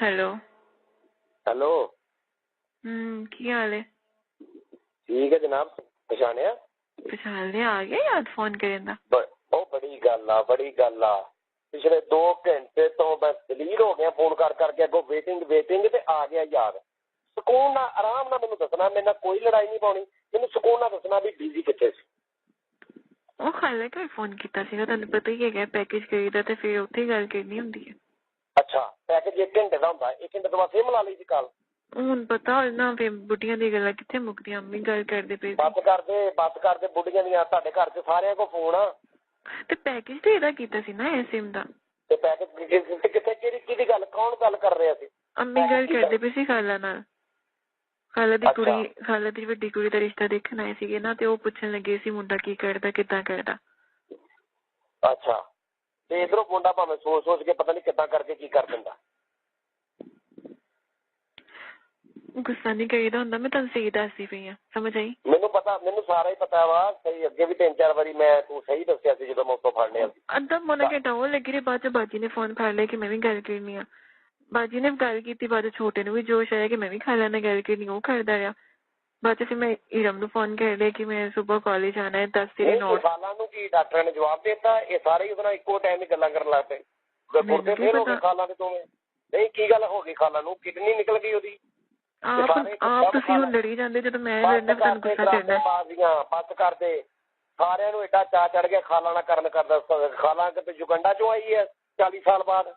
Hello hello. की हाल है? ठीक है जनाब। पछाणिया? पछाण लिया, आ गया याद फोन करन दा? बड़ी गल आ, बड़ी गल आ। पिछले 2 घंटे तो मैं दलील हो गया फोन कर करके, अगो वेटिंग वेटिंग ते आ गया याद। सुकून ना आराम ना मैनू दसना, मेरे नाल कोई लड़ाई नहीं पाउणी, मैनू सुकून ना दसना भी बिजी किथे सी। ਉਹ ਖਾਲੇ ਘਰ ਫੋਨ ਕੀਤਾ ਸੀਗਾ, ਤੁਹਾਨੂੰ ਪਤਾ ਹੀ ਹੈਗਾ ਪੈਕੇਜ ਕਰੀਦਾ ਤੇ ਫਿਰ ਉੱਥੇ ਗੱਲ ਕਰਨੀ ਹੁੰਦੀ ਹੈ। ਅੱਛਾ, ਪੈਕੇਜ 1 ਘੰਟੇ ਦਾ ਹੁੰਦਾ, 1 ਘੰਟੇ ਤੋਂ ਬਾਅਦ ਫੇਰ ਮਿਲਾ ਲਈ ਸੀ ਕਾਲ। ਹੁਣ ਪਤਾ ਨਾ ਫਿਰ ਬੁੱਢੀਆਂ ਦੀ ਗੱਲਾਂ ਕਿੱਥੇ ਮੁੱਕਦੀਆਂ, ਅੰਮੀ ਗੱਲ ਕਰਦੇ ਪਏ। ਬਸ ਕਰਦੇ ਬੁੱਢੀਆਂ ਦੀਆਂ। ਤੁਹਾਡੇ ਘਰ 'ਚ ਸਾਰਿਆਂ ਕੋਲ ਫੋਨ ਆ ਤੇ ਪੈਕੇਜ ਤੇ ਇਹਦਾ ਕੀਤਾ ਸੀ ਨਾ ਇਹ ਸਿਮ ਦਾ। ਤੇ ਪੈਕੇਜ ਕਿੱਥੇ ਕਿਹਦੀ ਗੱਲ, ਕੌਣ ਗੱਲ ਕਰ ਰਿਹਾ ਸੀ? ਅੰਮੀ ਗੱਲ ਕਰਦੇ ਪਈ ਸੀ ਖਾਲਾ ਨਾਲ। ਖਾਲਾ ਦੀ ਵੱਡੀ ਕੁੜੀ ਦਾ ਰਿਸ਼ਤਾ ਦੇਖਣ ਆਏ ਸੀਗੇ ਨਾ, ਤੇ ਉਹ ਪੁੱਛਣ ਲੱਗੇ ਸੀ ਮੁੰਡਾ ਕੀ ਕਰਦਾ, ਕਿੱਦਾਂ ਕਰਦਾ। ਅੱਛਾ, ਤੇ ਇਧਰੋਂ ਮੁੰਡਾ ਭਾਵੇਂ ਸੋਚ ਕੇ ਪਤਾ ਨਹੀਂ ਕਿੱਦਾਂ ਕਰਕੇ ਕੀ ਕਰ ਦਿੰਦਾ। ਗੁੱਸਾ ਨਹੀਂ ਕਰੀਦਾ ਹੁੰਦਾ, ਮੈਂ ਤੁਹਾਨੂੰ ਸਹੀ ਦੱਸਦੀ ਪਈ ਆ, ਸਮਝ ਆਈ? ਮੈਨੂੰ ਪਤਾ, ਮੈਨੂੰ ਸਾਰਾ ਹੀ ਪਤਾ ਵਾ। ਸਹੀ ਅੱਗੇ ਵੀ 3-4 ਵਾਰੀ ਮੈਂ ਤੂੰ ਸਹੀ ਦੱਸਿਆ ਸੀ ਜਦੋਂ ਮੈਂ ਉੱਥੋਂ ਫੜ ਲਿਆ ਸੀ। ਅੱਧਾ ਪੌਣਾ ਘੰਟਾ ਉਹ ਲੱਗੀ ਰਹੀ, ਬਾਅਦ ਚ ਬਾਜੀ ਨੇ ਫੋਨ ਫੜ ਲਿਆ ਕਿ ਮੈਂ ਵੀ ਗੱਲ ਕਰਨੀ ਆ। ਬਾਜੀ ਨੇ ਗੱਲ ਕੀਤੀ, ਬਾਅਦ ਛੋਟੇ ਨੂੰ ਵੀ ਜੋਸ਼ ਆਇਆ ਕਿ ਮੈਂ ਵੀ ਖਾਲਾ ਨਾਲ ਗੱਲ ਕਰਨੀ, ਉਹ ਕਰਦਾ ਰਿਹਾ। ਬਾਅਦ ਚ ਫਿਰ ਮੈਂ ਈਰਮ ਨੂੰ ਫੋਨ ਕਰ ਲਿਆ ਕਿ ਮੈਂ ਸੁਬਹ ਕਾਲਜ ਆਣਾ ਹੈ, 10 ਤੇਰੇ ਨੋਟ। ਖਾਲਾ ਨੂੰ ਕੀ ਡਾਕਟਰਾਂ ਨੇ ਜਵਾਬ ਦੇ ਦਿੱਤਾ? ਇਹ ਸਾਰੇ ਹੀ ਉਹਦੇ ਨਾਲ ਇੱਕੋ ਟਾਈਮ ਹੀ ਗੱਲਾਂ ਕਰਨ ਲੱਗ ਪਏ। ਗੁਰਦੇ ਫੇਰ ਹੋ ਗਏ ਖਾਲਾ ਦੇ ਦੋਵੇਂ। ਨਹੀਂ ਕੀ ਗੱਲ ਹੋ ਗਈ, ਖਾਲਾ ਨੂੰ ਕਿਡਨੀ ਨਿਕਲ ਗਈ ਉਹਦੀ। ਆਪ ਤੁਸੀਂ ਹੁਣ ਲੜੀ ਜਾਂਦੇ, ਜਦੋਂ ਮੈਂ ਲੜਨਾ ਤੁਹਾਨੂੰ ਗੁੱਸਾ ਚੜਦਾ। ਬਸ ਕਰਦੇ, ਸਾਰਿਆਂ ਨੂੰ ਏਡਾ ਚਾਅ ਚੜ ਗਿਆ ਖਾਲਾ ਨਾਲ ਕਰਨ ਕਰਦਾ। ਖਾਲਾ ਕਿਤੇ ਯੁਗੰਡਾ ਚੋਂ ਆਈ ਹੈ 40 ਸਾਲ ਬਾਅਦ,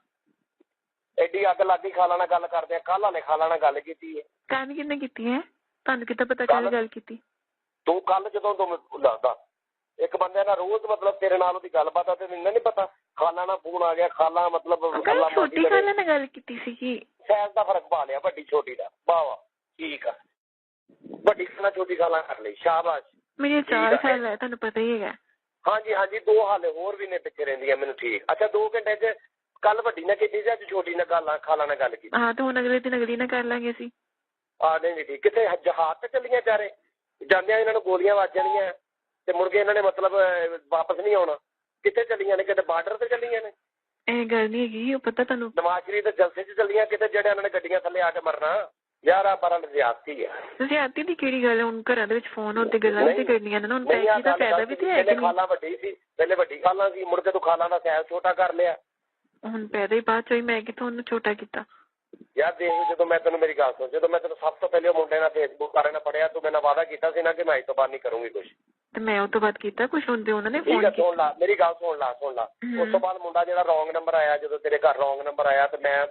ਐਡੀ ਅੱਗ ਲੱਗ ਗਈ ਖਾਲਾ ਨਾਲ ਗੱਲ ਕਰਦੇ। ਕੱਲ੍ਹ ਨੇ ਖਾਲਾ ਨਾਲ ਗੱਲ ਕੀਤੀ ਹੈ। ਕੱਲ ਕਿਹਨੇ ਕੀਤੀ ਹੈ? ਤੁਹਾਨੂੰ ਕਿੱਦਾਂ ਪਤਾ ਕੱਲ ਗੱਲ ਕੀਤੀ? ਤੂੰ ਕੱਲ ਜਦੋਂ ਤੂੰ ਦੱਸਦਾ ਇੱਕ ਬੰਦੇ ਨਾਲ ਰੋਜ਼ ਮਤਲਬ ਤੇਰੇ ਨਾਲ ਉਹਦੀ ਗੱਲਬਾਤ ਆ, ਤੇ ਮੈਨੂੰ ਨਹੀਂ ਪਤਾ। ਖਾਲਾ ਨਾਲ ਫੋਨ ਆ ਗਿਆ, ਖਾਲਾ ਮਤਲਬ ਛੋਟੀ ਖਾਲਾ ਨਾਲ ਗੱਲ ਕੀਤੀ ਸੀਗੀ। ਸਾਈਜ਼ ਦਾ ਫਰਕ ਪਾ ਲਿਆ, ਵੱਡੀ ਛੋਟੀ ਦਾ। ਵਾਹ ਵਾਹ, ਠੀਕ ਆ। ਵੱਡੀ ਖਾਲਾ ਛੋਟੀ ਖਾਲਾ ਕਰ ਲਈ, ਸ਼ਾਬਾਸ਼। ਮੇਰੇ 4 ਸਾਲ ਹੈ, ਤੁਹਾਨੂੰ ਪਤਾ ਹੀ ਹੈਗਾ। ਹਾਂਜੀ ਹਾਂਜੀ, 2 ਹਾਲੇ ਹੋਰ ਵੀ ਨੇ ਪਿੱਛੇ ਰਹਿੰਦੀਆਂ ਮੈਨੂੰ। ਠੀਕ, ਅੱਛਾ 2 ਘੰਟੇ 'ਚ ਕੱਲ ਵੱਡੀ ਨਾਲ ਕੀਤੀ ਸੀ, ਅੱਜ ਛੋਟੀ ਨਾਲ ਗੱਲ ਖਾਲਾ ਨਾਲ ਗੱਲ ਕੀਤੀ। ਹਾਂ, ਤੇ ਹੁਣ ਅਗਲੇ ਦਿਨ ਅਗਲੀ ਨਾਲ ਕਰ ਲਾਂਗੇ ਅਸੀਂ। ਨਹੀਂ ਠੀਕ। ਕਿੱਥੇ ਜਹਾਜ਼ ਤੇ ਚੱਲੀਆਂ ਚਾਰੇ? ਜਾਂਦਿਆਂ ਇਹਨਾਂ ਨੂੰ ਗੋਲੀਆਂ ਵੱਜ ਜਾਣੀਆਂ ਤੇ ਮੁੜ ਕੇ ਇਹਨਾਂ ਨੇ ਮਤਲਬ ਵਾਪਸ ਨਹੀਂ ਆਉਣਾ। ਕਿੱਥੇ ਚੱਲੀਆਂ ਨੇ? ਕਿਤੇ ਬਾਰਡਰ ਤੇ ਚੱਲੀਆਂ ਨੇ? ਇਹ ਗੱਲ ਨਹੀਂ ਹੈਗੀ, ਉਹ ਪਤਾ ਤੁਹਾਨੂੰ। ਨਵਾਜ਼ਸ਼ਰੀਫ ਤੇ ਜਲਸੇ 'ਚ ਚੱਲੀਆਂ ਕਿਤੇ, ਜਿਹੜੇ ਇਹਨਾਂ ਨੇ ਗੱਡੀਆਂ ਥੱਲੇ ਆ ਕੇ ਮਰਨਾ। ਯਾਰ ਆ ਪਰ ਜ਼ਿਆਦਤੀ ਆ। ਜ਼ਿਆਦਤੀ ਦੀ ਕਿਹੜੀ ਗੱਲ ਹੈ? ਹੁਣ ਘਰਾਂ ਦੇ ਵਿੱਚ ਫੋਨ ਹੁੰਦੇ, ਗੱਲਾਂ ਵੀ ਤੇ ਕਰਨੀਆਂ ਨੇ ਨਾ। ਹੁਣ ਪੈਸੇ ਦਾ ਫਾਇਦਾ ਵੀ ਤੇ ਹੈ ਕਿ ਨਹੀਂ? ਖਾਲਾ ਵੱਡੀ ਸੀ ਪਹਿਲੇ, ਵੱਡੀ ਖਾਲਾ ਸੀ, ਮੁੜ ਕੇ ਤੂੰ ਖਾਲਾ ਦਾ ਸਾਈਜ਼ ਛੋਟਾ ਕਰ ਲਿਆ। ਹੁਣ ਪੈਦਾ ਹੀ ਬਾਅਦ ਚੋਂ ਹੀ ਮੈਂ ਕਿਥੋਂ ਉਹਨੂੰ ਛੋਟਾ ਕੀਤਾ? ਯਾਰ ਦੇਖ, ਜਦੋਂ ਮੈਂ ਤੈਨੂੰ, ਮੇਰੀ ਗੱਲ ਸੁਣ, ਜਦੋਂ ਮੈਂ ਤੈਨੂੰ ਸਭ ਤੋਂ ਪਹਿਲੇ ਉਹ ਮੁੰਡੇ ਨਾਲ ਫੇਸਬੁੱਕ ਬਾਰੇ ਨਾਲ ਪੜਿਆ, ਤੂੰ ਮੇਰੇ ਨਾਲ ਵਾਅਦਾ ਕੀਤਾ ਸੀ ਨਾ ਕਿ ਮੈਂ ਅੱਜ ਤੋਂ ਬਾਅਦ ਨਹੀਂ ਕਰੂੰਗੀ ਕੁਛ। ਤੇ ਮੈਂ ਉਹ ਤੋਂ ਬਾਅਦ ਕੀਤਾ ਕੁਛ? ਹੁੰਦੇ ਉਹਨਾਂ ਨੇ ਫੋਨ ਕੀਤਾ। ਸੁਣ ਲਾ ਮੇਰੀ ਗੱਲ, ਸੁਣ ਲਾ। ਉਸ ਤੋਂ ਬਾਅਦ ਮੁੰਡਾ ਜਿਹੜਾ ਰੌਂਗ ਨੰਬਰ ਆਇਆ, ਜਦੋਂ ਤੇਰੇ ਘਰ ਰੌਂਗ ਨੰਬਰ ਆਇਆ, ਤੇ ਮੈਂ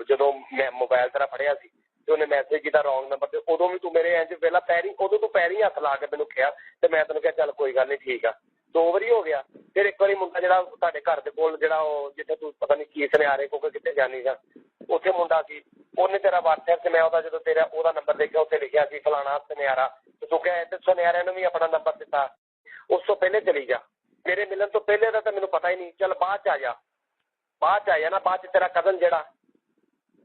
ਜਦੋਂ ਮੈਂ ਮੋਬਾਈਲ ਤੇਰਾ ਫੜਿਆ ਸੀ ਤੇ ਉਹਨੇ ਮੈਸੇਜ ਕੀਤਾ ਰੌਂਗ ਨੰਬਰ ਤੇ, ਉਦੋਂ ਵੀ ਤੂੰ ਮੇਰੇ ਇੰਝ ਪਹਿਲਾਂ ਉਦੋਂ ਤੂੰ ਪੈਰੀ ਹੱਥ ਲਾ ਕੇ ਮੈਨੂੰ ਕਿਹਾ, ਤੇ ਮੈਂ ਤੈਨੂੰ ਕਿਹਾ ਚੱਲ ਕੋਈ ਗੱਲ ਨਹੀਂ, ਠੀਕ ਆ। 2 ਵਾਰੀ ਹੋ ਗਿਆ। ਫਿਰ ਇੱਕ ਵਾਰੀ ਮੁੰਡਾ ਜਿਹੜਾ ਤੁਹਾਡੇ ਘਰ ਦੇ ਕੋਲ, ਜਿਹੜਾ ਉਹ ਜਿੱਥੇ ਤੂੰ ਪਤਾ ਨਹੀਂ ਕੀ ਸੁਨਿਆਰੇ ਕੋਲ ਕਿੱਥੇ ਜਾਣੀ ਜਾਂ, ਉੱਥੇ ਮੁੰਡਾ ਸੀ, ਉਹਨੇ ਤੇਰਾ WhatsApp ਤੇ ਮੈਂ ਉਹਦਾ ਜਦੋਂ ਉਹਦਾ ਨੰਬਰ ਦੇਖਿਆ, ਉੱਥੇ ਲਿਖਿਆ ਸੀ ਫਲਾਣਾ ਸੁਨਿਆਰਾ, ਤੇ ਤੂੰ ਕਿਹਾ ਤੇ ਸੁਨਿਆਰਿਆਂ ਨੂੰ ਵੀ ਆਪਣਾ ਨੰਬਰ ਦਿੱਤਾ। ਉਸ ਤੋਂ ਪਹਿਲੇ ਚਲੀ ਜਾ, ਮੇਰੇ ਮਿਲਣ ਤੋਂ ਪਹਿਲੇ ਦਾ ਤਾਂ ਮੈਨੂੰ ਪਤਾ ਹੀ ਨਹੀਂ। ਚੱਲ ਬਾਅਦ 'ਚ ਆ ਜਾ, ਨਾ ਬਾਅਦ 'ਚ ਤੇਰਾ ਕਜ਼ਨ ਜਿਹੜਾ,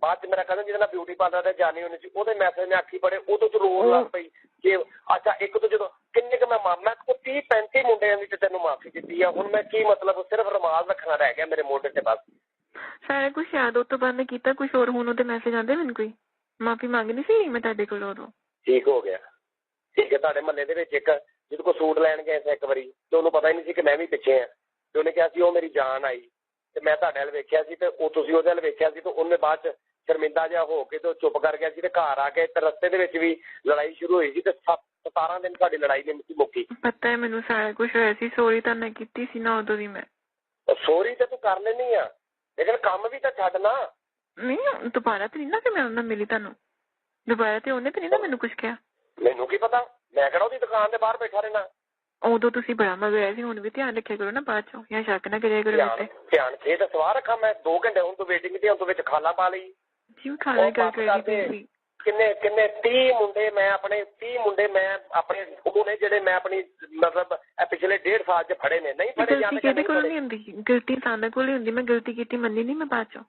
ਮੇਰਾ ਕਜ਼ਨ ਜਿਹਦੇ ਨਾਲ ਬਿਊਟੀ ਪਾਰਲਰ ਤੇ ਜਾਣੀ ਹੋਣੀ ਸੀ, ਉਹਦੇ ਮੈਸੇਜ ਮੈਂ ਅੱਖੀ ਪੜੇ, ਉਦੋਂ 'ਚ ਰੋਣ ਲੱਗ ਪਈ ਕਿ ਅੱਛਾ ਇੱਕ ਤੋਂ ਜਦੋਂ ਕਿੰਨੇ ਕੁ ਮੈਂ 30-35 ਮੁੰਡਿਆਂ ਦੀ ਤੈਨੂੰ ਮਾਫੀ ਦਿੱਤੀ ਆ, ਹੁਣ ਮੈਂ ਕੀ ਮਤਲਬ ਸਿਰਫ ਰੁਮਾਲ ਰੱਖਣਾ ਰਹਿ ਗਿਆ ਮੇਰੇ ਮੋਢੇ ਤੇ ਬਸ। ਸਾਰਾ ਕੁਛ ਯਾਦ ਉਹ ਤੋਂ ਬਾਅਦ ਮੈਂ ਕੀਤਾ ਕੁਛ ਹੋਰ। ਹੁਣ ਉਹਦੇ ਮੈਸੇਜ ਆਉਂਦੇ ਮੈਨੂੰ, ਕੋਈ ਮਾਫੀ ਮੰਗਣੀ ਸੀ ਮੈਂ ਤੁਹਾਡੇ ਕੋਲ ਉਦੋਂ। ਠੀਕ ਹੋ ਗਿਆ, ਠੀਕ ਹੈ। ਤੁਹਾਡੇ ਮਹੱਲੇ ਦੇ ਵਿੱਚ ਇੱਕ ਜਿਹਦੇ ਕੋਲ ਸੂਟ ਲੈਣ ਗਏ ਸੀ ਇੱਕ ਵਾਰੀ, ਤੇ ਉਹਨੂੰ ਪਤਾ ਹੀ ਨਹੀਂ ਸੀ ਕਿ ਮੈਂ ਵੀ ਪਿੱਛੇ ਆ, ਤੇ ਉਹਨੇ ਕਿਹਾ ਸੀ ਉਹ ਮੇਰੀ ਜਾਨ ਆਈ, ਤੇ ਮੈਂ ਤੁਹਾਡੇ ਵੱਲ ਵੇਖਿਆ ਸੀ ਤੇ ਉਹ ਤੁਸੀਂ ਉਹਦੇ ਵੱਲ ਵੇਖਿਆ ਸੀ, ਤੇ ਉਹਨੇ ਬਾਅਦ 'ਚ ਸ਼ਰਮਿੰਦਾ ਜਿਹਾ ਹੋ ਕੇ ਤੇ ਉਹ ਚੁੱਪ ਕਰ ਗਿਆ ਸੀ, ਤੇ ਘਰ ਆ ਕੇ ਤੇ ਰਸਤੇ ਦੇ ਵਿੱਚ ਵੀ ਲੜਾਈ ਸ਼ੁਰੂ ਹੋਈ ਸੀ, ਤੇ 17 ਦਿਨ ਸਾਡੀ ਲੜਾਈ ਨਹੀਂ ਮੁੱਕੀ। ਪਤਾ ਹੈ ਮੈਨੂੰ ਸਾਰਾ ਕੁਛ ਹੋਇਆ ਸੀ। ਸੋਰੀ ਤਾਂ ਮੈਂ ਕੀਤੀ ਸੀ ਨਾ ਉਦੋਂ ਦੀ। ਮੈਂ ਸੋਰੀ ਤੇ ਤੂੰ ਕਰ ਲੈਣੀ ਆ, ਲੇਕਿਨ ਕੰਮ ਵੀ ਤਾਂ ਛੱਡ ਨਾ। ਨਹੀਂ ਦੁਬਾਰਾ ਤੇ ਨਹੀਂ ਨਾ ਕਿ ਮੈਂ ਉਹਨਾਂ ਮਿਲੀ ਤੁਹਾਨੂੰ ਦੁਬਾਰਾ, ਤੇ ਉਹਨੇ ਤੇ ਨਹੀਂ ਨਾ ਮੈਨੂੰ ਕੁਛ ਕਿਹਾ? ਮੈਨੂੰ ਕੀ ਪਤਾ, ਮੈਂ ਕਿਹੜਾ ਉਹਦੀ ਦੁਕਾਨ ਦੇ ਬਾਹਰ ਬੈਠਾ ਰਹਿਣਾ। ਉਦੋਂ ਤੁਸੀਂ ਬੜਾ ਮਗਰ ਸੀ, ਹੁਣ ਵੀ ਧਿਆਨ ਰੱਖਿਆ ਕਰੋ ਨਾ ਬਾਅਦ ਚੋਂ, ਜਾਂ ਸ਼ੱਕ ਨਾ ਕਰਿਆ ਕਰੋ। ਧਿਆਨ ਖੇ ਤਾਂ ਸਵਾਰ ਰੱਖਾਂ ਮੈਂ। 2 ਘੰਟੇ ਹੁਣ ਤੋਂ ਵੇਟਿੰਗ ਤੇ, ਹੁਣ ਤੋਂ ਵਿੱਚ ਖਾਲਾ ਪਾ ਲਈ ਜੀ। ਖਾਲਾ ਗੱਲ ਕਰਦੀ ਕਿੰਨੇ 30 ਮੁੰਡੇ ਮੈਂ ਆਪਣੇ ਉਹ ਨੇ ਜਿਹੜੇ ਮੈਂ ਆਪਣੀ ਮਤਲਬ ਪਿਛਲੇ 1.5 ਸਾਲ 'ਚ ਫੜੇ ਨੇ। ਨਹੀਂ ਫੜੇ ਜਾਂਦੇ, ਕਿਹਦੇ ਕੋਲ ਨਹੀਂ ਹੁੰਦੀ ਗਲਤੀ, ਇਨਸਾਨਾਂ ਕੋਲ ਹੀ ਹੁੰਦੀ। ਮੈਂ ਗਲਤੀ ਕੀਤੀ, ਮੰਨੀ ਨਹੀਂ ਮੈਂ ਬਾਅਦ ਚੋਂ।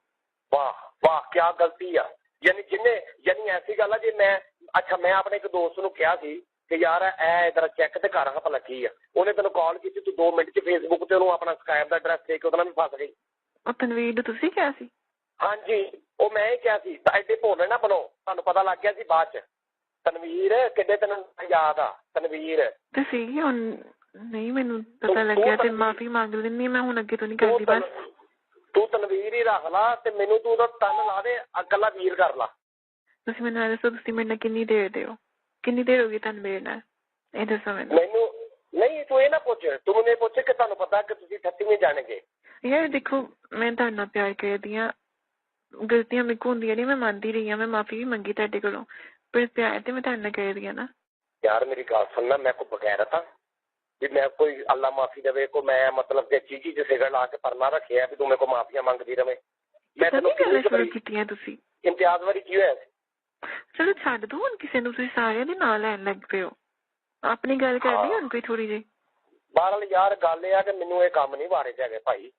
ਵਾਹ ਕਿਆ ਗਲਤੀ ਆ। ਯਾਨੀ ਐਸੀ ਗੱਲ ਆ ਜੇ ਮੈਂ, ਅੱਛਾ ਮੈਂ ਆਪਣੇ ਇੱਕ ਦੋਸਤ ਨੂੰ ਕਿਹਾ ਸੀ ਕਿ ਯਾਰ ਇਹ ਤੇਰਾ ਚੈੱਕ ਤੇ ਕਰ ਹਾਂ ਭਲਾ ਕੀ ਆ, ਉਹਨੇ ਤੈਨੂੰ ਕਾਲ ਕੀਤੀ, ਤੂੰ 2 ਮਿੰਟ 'ਚ ਫੇਸਬੁੱਕ ਤੇ ਉਹਨੂੰ ਆਪਣਾ ਸਕਾਇਪ ਦਾ ਐਡਰੈਸ ਦੇ ਕੇ ਉਹਦੇ ਨਾਲ ਵੀ ਫਸ ਗਈ। ਉਹ ਤਨਵੀਰ ਨੂੰ ਤੁਸੀਂ ਕਿਹਾ ਸੀ? ਹਾਂਜੀ, ਉਹ ਮੈਂ ਹੀ ਕਿਹਾ ਸੀ ਤਾਂ ਐਡੇ ਭੋਲੇ ਨਾ ਬਣੋ, ਤੁਹਾਨੂੰ ਪਤਾ ਲੱਗ ਗਿਆ ਸੀ ਬਾਅਦ ਚ। ਤਨਵੀਰ ਕਿੱਡੇ ਤੈਨੂੰ ਯਾਦ ਆ ਤਨਵੀਰ? ਤੇ ਸੀਗੀ ਹੁਣ ਨਹੀਂ ਮੈਨੂੰ ਪਤਾ ਲੱਗਿਆ ਤੇ ਮਾਫੀ ਮੰਗ ਲੈਂਦੀ ਮੈਂ ਹੁਣ ਅੱਗੇ ਤੋਂ ਨਹੀਂ ਕਰਦੀ ਬਸ। ਤੂੰ ਤਨਵੀਰ ਹੀ ਰੱਖ ਲਾ ਤੇ ਮੈਨੂੰ ਤੂੰ ਉਹਦਾ ਤਨ ਲਾ ਦੇ, ਇਕੱਲਾ ਵੀਰ ਕਰ ਲਾ। ਤੁਸੀਂ ਮੈਨੂੰ ਇਹ ਦੱਸੋ ਤੁਸੀਂ ਮੇਰੇ ਨਾਲ ਕਿੰਨੀ ਦੇਰ ਦੇ ਹੋ? ਕਿੰਨੀ ਦੇਰ ਹੋ ਗਈ ਤੁਹਾਨੂੰ ਮੇਰੇ ਨਾਲ? ਇਹ ਦੱਸੋ ਮੈਨੂੰ। ਨਹੀਂ ਤੂੰ ਇਹ ਨਾ ਪੁੱਛ, ਤੂੰ ਮੈਨੂੰ ਇਹ ਪੁੱਛ ਕਿ ਤੁਹਾਨੂੰ ਪਤਾ ਕਿ ਤੁਸੀਂ 38ਵੇਂ ਜਾਣਗੇ। ਯਾਰ ਦੇਖੋ ਮੈਂ ਤੁਹਾਡੇ ਨਾਲ ਪਿਆਰ ਕਰਦੀ ਹਾਂ, ਗਲਤੀਆਂ ਮੇਰੇ ਕੋਲ ਹੁੰਦੀਆਂ ਨਹੀਂ, ਮੈਂ ਮੰਨਦੀ ਰਹੀ ਹਾਂ, ਮੈਂ ਮਾਫੀ ਵੀ ਮੰਗੀ ਤੁਹਾਡੇ ਕੋਲੋਂ, ਪਰ ਪਿਆਰ ਤੇ ਮੈਂ ਤੁਹਾਡੇ ਨਾਲ ਕਰਦੀ ਹਾਂ ਨਾ। ਯਾਰ ਮੇਰੀ ਗੱਲ ਸੁਣਨਾ, ਮੈਂ ਕੋਈ ਬਗੈਰਤ ਆ ਵੀ ਮੈਂ ਕੋਈ ਅੱਲਾ ਮਾਫੀ ਦੇਵੇ ਕੋ ਮੈਂ ਮਤਲਬ ਕਿ ਚੀਜ਼ੀ ਚ ਸਿਗਰ ਲਾ ਕੇ ਪਰਨਾ ਰੱਖਿਆ ਵੀ ਤੂੰ ਮੇਰੇ ਕੋਲ ਮਾਫੀਆਂ ਮੰਗਦੀ ਰਵੇਂ? ਮੈਂ ਤੈਨੂੰ ਕੀਤੀਆਂ ਤੁਸੀਂ ਇਮਤਿਆਜ਼ ਵਾਰੀ ਕੀ ਹੋਇਆ ਸੀ? ਚਲੋ ਛੱਡ ਦੋ ਹੁਣ ਕਿਸੇ ਨੂੰ, ਤੁਸੀਂ ਸਾਰਿਆਂ ਦੇ ਨਾਲ ਲੈਣ ਲੱਗ ਪਏ ਹੋ। ਆਪਣੀ ਗੱਲ ਕਰਨੀ ਹੁਣ ਕੋਈ ਥੋੜੀ ਜਿਹੀ। ਬਹਰਹਾਲ ਯਾਰ ਗੱਲ ਇਹ ਆ ਕਿ ਮੈਨੂੰ ਇਹ ਕੰਮ ਨਹੀਂ ਵਾਰੇ ਚ ਹੈਗੇ ਭਾਈ।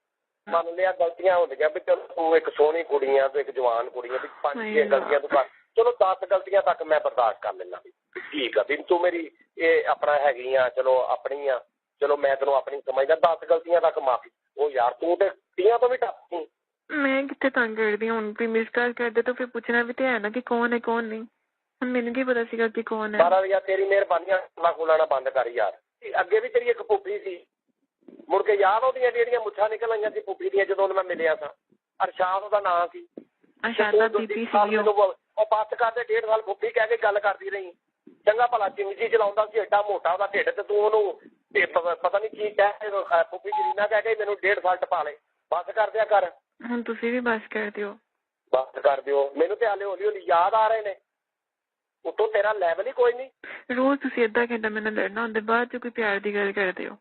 ਮੰਨ ਲਿਆ ਗਲਤੀਆਂ ਹੁੰਦੀਆਂ ਵੀ ਚਲੋ ਤੂੰ ਇੱਕ ਸੋਹਣੀ ਕੁੜੀ ਆ, ਤੂੰ ਇੱਕ ਜਵਾਨ ਕੁੜੀ ਆ, ਵੀ 5-6 ਗਲਤੀਆਂ ਤੂੰ ਕਰ, ਚਲੋ 10 ਗਲਤੀਆਂ ਤੱਕ ਮੈਂ ਬਰਦਾਸ਼ਤ ਕਰ ਲੈਂਦਾ ਵੀ ਠੀਕ ਆ, ਵੀ ਤੂੰ ਮੇਰੀ ਇਹ ਆਪਣਾ ਹੈਗੀ ਆ, ਚਲੋ ਆਪਣੀ ਆ, ਚਲੋ ਮੈਂ ਤੈਨੂੰ ਆਪਣੀ ਸਮਝਦਾ। 10 ਗਲਤੀਆਂ ਤੱਕ ਮਾਫੀ। ਉਹ ਯਾਰ ਤੂੰ ਤੇ 30 ਤੋਂ ਵੀ ਟੱਪ ਗਈ। ਮੈਂ ਕਿੱਥੇ ਤੰਗ ਕਰਦੀ ਹਾਂ ਹੁਣ? ਕੋਈ ਮਿਸ ਕਾਲ ਕਰਦੇ ਤਾਂ ਫਿਰ ਪੁੱਛਣਾ ਵੀ ਤੇ ਹੈ ਨਾ ਕਿ ਕੌਣ ਹੈ ਕੌਣ ਨਹੀਂ। ਹੁਣ ਮੈਨੂੰ ਕੀ ਪਤਾ ਸੀਗਾ ਕਿ ਕੌਣ ਹੈ। ਸਾਰਾ ਯਾਰ ਤੇਰੀ ਮਿਹਰਬਾਨੀ ਖੋਲਣਾ ਬੰਦ ਕਰ ਯਾਰ। ਅੱਗੇ ਵੀ ਤੇਰੀ ਇੱਕ ਪੁੱਪੀ ਸੀ, ਮੁੜ ਕੇ ਯਾਦ ਉਹਦੀਆਂ ਜਿਹੜੀਆਂ ਮੁੱਛਾਂ ਨਿਕਲ ਆਈਆਂ ਸੀ ਪੁੱਪੀ ਦੀਆਂ ਜਦੋਂ ਮੈਂ ਮਿਲਿਆ ਸਾਂ। ਅਰਸ਼ਾਦ ਉਹਦਾ ਨਾਂ ਸੀ। ਉਹ ਬੱਸ ਕਰਦੇ 1.5 ਸਾਲ ਪੁੱਪੀ ਕਹਿ ਕੇ ਗੱਲ ਕਰਦੀ ਰਹੀ। ਚੰਗਾ ਭਲਾ ਚਿੰਗੀ ਚਲਾਉਂਦਾ ਸੀ, ਏਡਾ ਮੋਟਾ ਉਹਦਾ ਢਿੱਡ, ਤੇ ਤੂੰ ਉਹਨੂੰ ਪਤਾ ਨੀ ਕੀ ਕਹਿ ਪੁੱਪੀ ਜਰੀਨਾ ਕਹਿ ਕੇ ਮੈਨੂੰ 1.5 ਸਾਲ ਟਪਾ ਲੈ। ਬੱਸ ਕਰ ਦਿਆ ਕਰ। ਹੁਣ ਤੁਸੀਂ ਵੀ ਬੱਸ ਕਰ ਦਿਓ। ਬੱਸ ਕਰ ਦਿਓ। ਮੈਨੂੰ ਤੇ ਹਾਲੇ ਹੌਲੀ ਹੌਲੀ ਯਾਦ ਆ ਰਹੇ ਨੇ। ਉੱਤੋਂ ਤੇਰਾ ਲੈਵਲ ਹੀ ਕੋਈ ਨਹੀਂ। ਰੋਜ਼ ਤੁਸੀਂ ਏਦਾਂ ਘੰਟਾ ਮੇਰੇ ਨਾਲ ਲੜਨਾ ਹੁੰਦਾ, ਬਾਅਦ ਚ ਕੋਈ ਪਿਆਰ ਦੀ ਗੱਲ ਕਰਦੇ ਹੋ।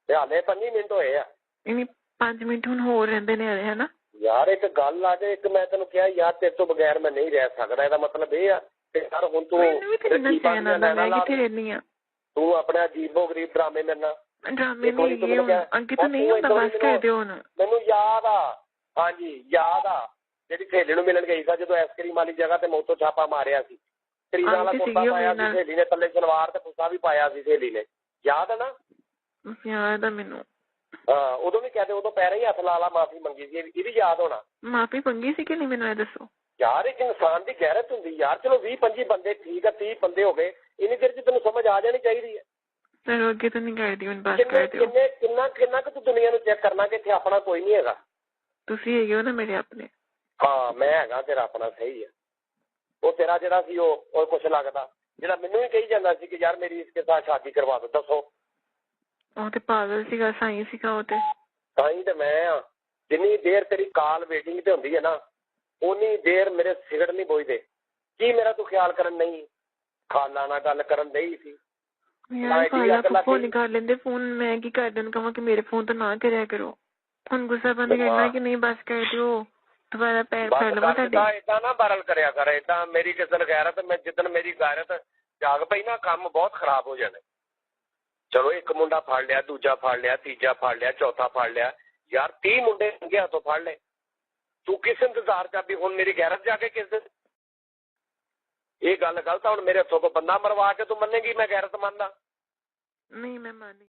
ਤੇ ਹਾਲੇ 5 ਮਿੰਟ ਹੋਏ ਆ। ਨਹੀਂ 5 ਮਿੰਟ ਹੁਣ ਹੋਰ ਰਹਿੰਦੇ ਨੇ ਹਲੇ, ਹਨਾ? ਯਾਰ ਇੱਕ ਗੱਲ ਆ ਜੇ, ਇੱਕ ਮੈਂ ਤੈਨੂੰ ਕਿਹਾ ਯਾਰ ਤੇਰੇ ਤੋਂ ਬਗੈਰ ਮੈਂ ਨਹੀਂ ਰਹਿ ਸਕਦਾ, ਇਹਦਾ ਮਤਲਬ ਇਹ ਆ ਤੇ ਯਾਰ ਹੁਣ ਤੂੰ ਤੂੰ ਆਪਣੇ ਅਜੀਬੋ ਗਰੀਬ ਡਰਾਮੇ ਮੇਰੇ ਨਾਲ ਡਰਾਮੇ ਨਹੀਂ ਅੱਗੇ ਤੋਂ ਨਹੀਂ ਹੁੰਦਾ, ਬਸ ਕਰ ਦਿਓ ਹੁਣ। ਮੈਨੂੰ ਯਾਦ ਆ, ਹਾਂਜੀ ਯਾਦ ਆ, ਜਿਹੜੀ ਸਹੇਲੀ ਨੂੰ ਮਿਲਣ ਗਈ ਸੀ ਜਦੋਂ ਆਈਸਕ੍ਰੀਮ ਵਾਲੀ ਜਗ੍ਹਾ ਤੇ ਮੋਤੋ ਛਾਪਾ ਮਾਰਿਆ ਸੀ। ਕਰੀਨਾ ਵਾਲਾ ਕੁੜਤਾ ਪਾਇਆ ਸੀ ਸਹੇਲੀ ਨੇ, ਥੱਲੇ ਸਲਵਾਰ ਤੇ ਕੁੜਤਾ ਵੀ ਪਾਇਆ ਸੀ ਸਹੇਲੀ ਨੇ, ਯਾਦ ਆ ਨਾ? ਯਾਦ ਆ ਮੈਨੂੰ। ਹਾਂ ਉਦੋਂ ਵੀ ਕਹਦੇ, ਉਦੋਂ ਪੈਰਾਂ ਹੀ ਹੱਥ ਲਾ ਲਾ ਮਾਫੀ ਮੰਗੀ ਸੀ, ਇਹ ਵੀ ਯਾਦ ਹੋਣਾ। ਮਾਫੀ ਮੰਗੀ ਸੀ ਕਿ ਨਹੀਂ ਮੈਨੂੰ ਇਹ ਦੱਸੋ ਯਾਰ। ਇੱਕ ਇਨਸਾਨ ਦੀ ਗੈਰਤ ਹੁੰਦੀ ਯਾਰ। ਚਲੋ 20-25 ਬੰਦੇ ਠੀਕ ਆ, 30 ਬੰਦੇ ਹੋ ਗਏ, ਇੰਨੀ ਦੇਰ ਚ ਤੈਨੂੰ ਸਮਝ ਆ ਜਾਣੀ ਚਾਹੀਦੀ ਹੈ। ਚਲੋ ਅੱਗੇ ਤੋਂ ਨਹੀਂ ਕਰਦੀ ਹੁਣ, ਬਸ ਕਰ ਦਿਓ। ਕਿੰਨਾ ਕੁ ਤੂੰ ਦੁਨੀਆ ਨੂੰ ਚੈੱਕ ਕਰਨਾ ਕਿ ਇੱਥੇ ਆਪਣਾ ਕੋਈ ਨਹੀਂ ਹੈਗਾ। ਤੁਸੀਂ ਹੈਗੇ ਹੋ ਨਾ ਮੇਰੇ ਆਪਣੇ। ਹਾਂ ਮੈਂ ਹੈਗਾ ਤੇਰਾ ਆਪਣਾ, ਸਹੀ ਹੈ। ਉਹ ਤੇਰਾ ਜਿਹੜਾ ਸੀ ਉਹ ਕੁਛ ਲੱਗਦਾ, ਜਿਹੜਾ ਮੈਨੂੰ ਵੀ ਕਹੀ ਜਾਂਦਾ ਸੀ ਕਿ ਯਾਰ ਮੇਰੀ ਇਸਕੇ ਸਾਥ ਸ਼ਾਦੀ ਕਰਵਾ ਦੋ। ਦੱਸੋ ਉਹ ਤੇ ਪਾਗਲ ਸੀਗਾ, ਸਾਈਂ ਸੀਗਾ ਉਹ ਤੇ। ਸਾਈਂ ਤੇ ਮੈਂ ਆ। ਜਿੰਨੀ ਦੇਰ ਤੇਰੀ ਕਾਲ ਵੇਟਿੰਗ ਤੇ ਹੁੰਦੀ ਹੈ ਨਾ, ਉਨੀ ਦੇਰ ਮੇਰੇ ਸਿਗਰਟ ਨਹੀਂ ਬੁਝਦੇ। ਕੀ ਮੇਰਾ ਤੂੰ ਖਿਆਲ ਕਰਨ ਨਹੀਂ? ਖਾਲਾ ਨਾਲ ਗੱਲ ਕਰਨ ਨਹੀਂ ਸੀ ਕਰ ਲੈਂਦੇ ਫੋਨ। ਮੈਂ ਕੀ ਕਰਦਾ ਨੂੰ ਕਹਾਂ ਕਿ ਮੇਰੇ ਫੋਨ ਤੋਂ ਨਾ ਕਰਿਆ ਕਰੋ। ਹੁਣ ਗੁੱਸਾ ਬੰਦ ਕਰਨਾ ਕਿ ਨਹੀਂ? ਬਸ ਕਰ ਦਿਓ। ਦੁਬਾਰਾ ਪੈਰ ਫੜ ਲਵਾਂ ਤੁਹਾਡੇ। ਏਦਾਂ ਨਾ ਬਰਲ ਕਰਿਆ ਕਰ, ਏਦਾਂ ਮੇਰੀ ਕਿਸੇ ਦਿਨ ਗੈਰਤ, ਮੈਂ ਜਿੱਦਣ ਮੇਰੀ ਗੈਰਤ ਜਾਗ ਪਈ ਨਾ, ਕੰਮ ਬਹੁਤ ਖਰਾਬ ਹੋ ਜਾਣਾ। ਚਲੋ ਇੱਕ ਮੁੰਡਾ ਫੜ ਲਿਆ, ਦੂਜਾ ਫੜ ਲਿਆ, ਤੀਜਾ ਫੜ ਲਿਆ, ਚੌਥਾ ਫੜ ਲਿਆ, ਯਾਰ 30 ਮੁੰਡੇ ਅੱਗੇ ਹੱਥੋਂ ਫੜ ਲਏ। ਤੂੰ ਕਿਸ ਇੰਤਜ਼ਾਰ ਚ ਵੀ ਹੁਣ ਮੇਰੀ ਗੈਰਤ ਜਾ ਕੇ ਕਿਸ ਦਿਨ? ਇਹ ਗੱਲ ਗਲਤ ਆ। ਹੁਣ ਮੇਰੇ ਹੱਥੋਂ ਕੋਈ ਬੰਦਾ ਮਰਵਾ ਕੇ ਤੂੰ ਮੰਨੇਗੀ ਮੈਂ ਗੈਰਤ ਮੰਨਦਾ? ਨਹੀਂ ਮੈਂ ਮੰਨ